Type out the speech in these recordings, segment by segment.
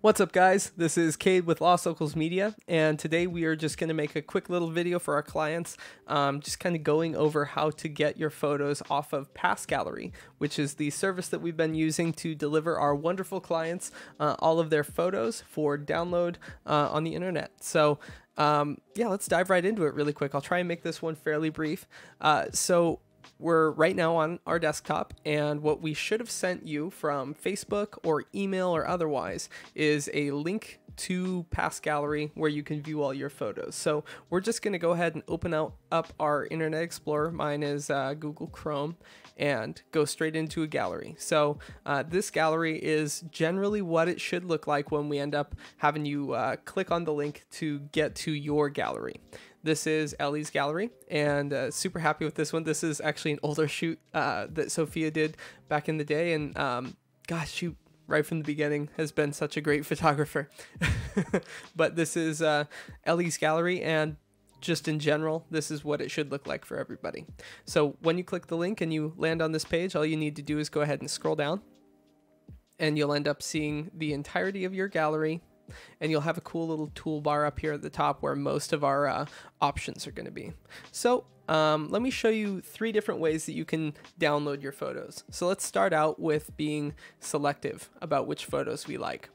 What's up, guys? This is Cade with Lost Locals Media, and today we are just going to make a quick little video for our clients, just kind of going over how to get your photos off of Pass Gallery, which is the service that we've been using to deliver our wonderful clients all of their photos for download on the internet. So yeah, let's dive right into it really quick. I'll try and make this one fairly brief. We're right now on our desktop, and what we should have sent you from Facebook or email or otherwise is a link to Pass Gallery where you can view all your photos. So we're just going to go ahead and open up our Internet Explorer. Mine is Google Chrome, and go straight into a gallery. So this gallery is generally what it should look like when we end up having you click on the link to get to your gallery. This is Ellie's gallery, and super happy with this one. This is actually an older shoot that Sophia did back in the day, and gosh, she right from the beginning has been such a great photographer. But this is Ellie's gallery, and just in general, this is what it should look like for everybody. So when you click the link and you land on this page, all you need to do is go ahead and scroll down, and you'll end up seeing the entirety of your gallery. And you'll have a cool little toolbar up here at the top where most of our options are going to be. So let me show you 3 different ways that you can download your photos. So let's start out with being selective about which photos we like.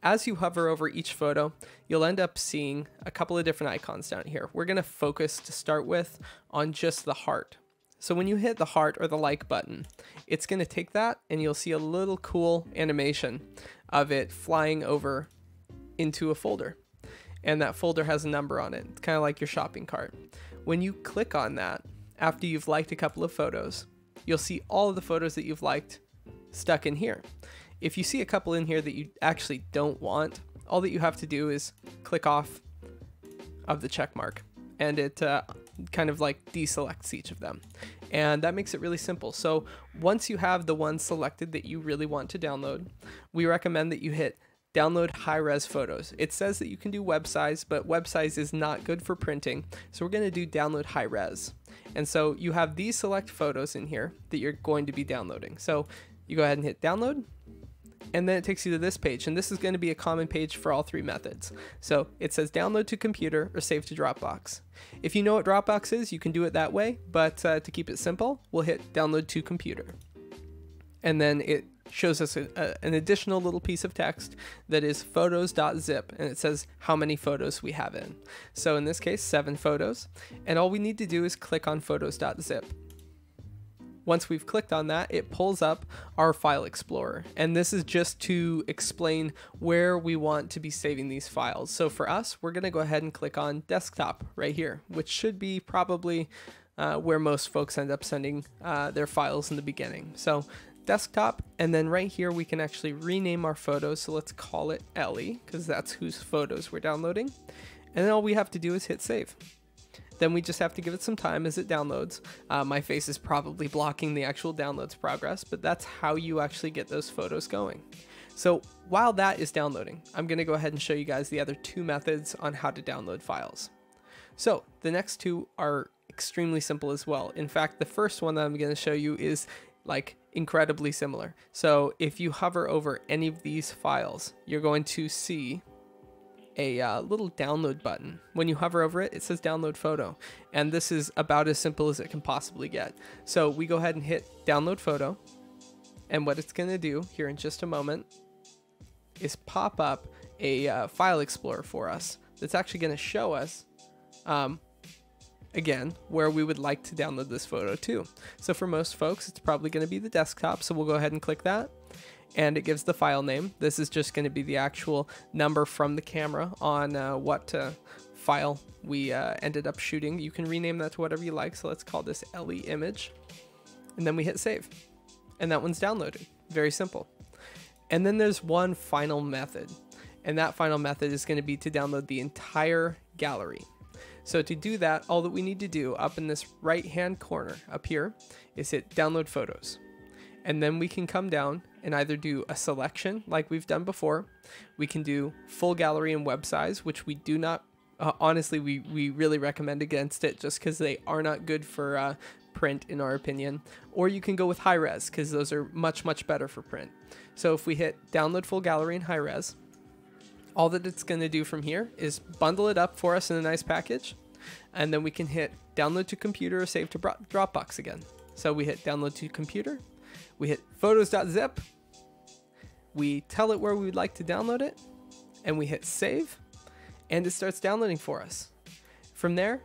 As you hover over each photo, you'll end up seeing a couple of different icons down here. We're going to focus to start with on just the heart. So when you hit the heart or the like button, it's going to take that, and you'll see a little cool animation of it flying over into a folder, and that folder has a number on it. It's kind of like your shopping cart. When you click on that, after you've liked a couple of photos, you'll see all of the photos that you've liked stuck in here. If you see a couple in here that you actually don't want, all that you have to do is click off of the check mark, and it kind of like deselects each of them. And that makes it really simple. So once you have the one selected that you really want to download, we recommend that you hit download high-res photos. It says that you can do web size, but web size is not good for printing. So we're going to do download high-res. And so you have these select photos in here that you're going to be downloading. So you go ahead and hit download, and then it takes you to this page. And this is going to be a common page for all 3 methods. So it says download to computer or save to Dropbox. If you know what Dropbox is, you can do it that way. But to keep it simple, we'll hit download to computer. And then it shows us an additional little piece of text that is photos.zip, and it says how many photos we have in. So in this case, 7 photos, and all we need to do is click on photos.zip. Once we've clicked on that, it pulls up our file explorer, and this is just to explain where we want to be saving these files. So for us, we're going to go ahead and click on desktop right here, which should be probably where most folks end up sending their files in the beginning. So desktop, and then right here we can actually rename our photos. So let's call it Ellie, because that's whose photos we're downloading. And then all we have to do is hit save. Then we just have to give it some time as it downloads. My face is probably blocking the actual downloads progress, but that's how you actually get those photos going. So while that is downloading, I'm going to go ahead and show you guys the other 2 methods on how to download files. So the next 2 are extremely simple as well. In fact, the first one that I'm going to show you is like incredibly similar. So if you hover over any of these files, you're going to see a little download button. When you hover over it, it says download photo, and this is about as simple as it can possibly get. So we go ahead and hit download photo, and what it's going to do here in just a moment is pop up a file explorer for us that's actually going to show us again where we would like to download this photo to. So for most folks, it's probably going to be the desktop, so we'll go ahead and click that, and it gives the file name. This is just going to be the actual number from the camera on what file we ended up shooting. You can rename that to whatever you like, so let's call this Ellie image, and then we hit save, and that one's downloaded. Very simple. And then there's one final method, and that final method is going to be to download the entire gallery. So to do that, all that we need to do up in this right hand corner up here is hit download photos. And then we can come down and either do a selection like we've done before. We can do full gallery and web size, which we do not, honestly, we really recommend against it just because they are not good for print in our opinion. Or you can go with high res because those are much, much better for print. So if we hit download full gallery and high res, All that it's going to do from here is bundle it up for us in a nice package, and then we can hit download to computer or save to Dropbox again. So we hit download to computer, we hit photos.zip, we tell it where we would like to download it, and we hit save, and it starts downloading for us. From there,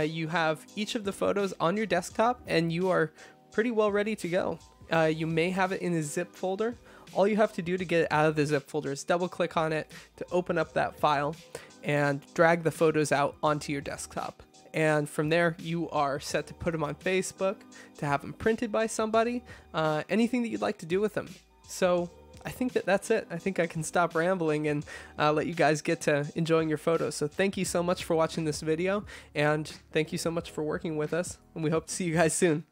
you have each of the photos on your desktop, and you are pretty well ready to go. You may have it in a zip folder. All you have to do to get it out of the zip folder is double click on it to open up that file and drag the photos out onto your desktop. And from there, you are set to put them on Facebook, to have them printed by somebody, anything that you'd like to do with them. So I think that's it. I think I can stop rambling and let you guys get to enjoying your photos. So thank you so much for watching this video, and thank you so much for working with us, and we hope to see you guys soon.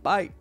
Bye.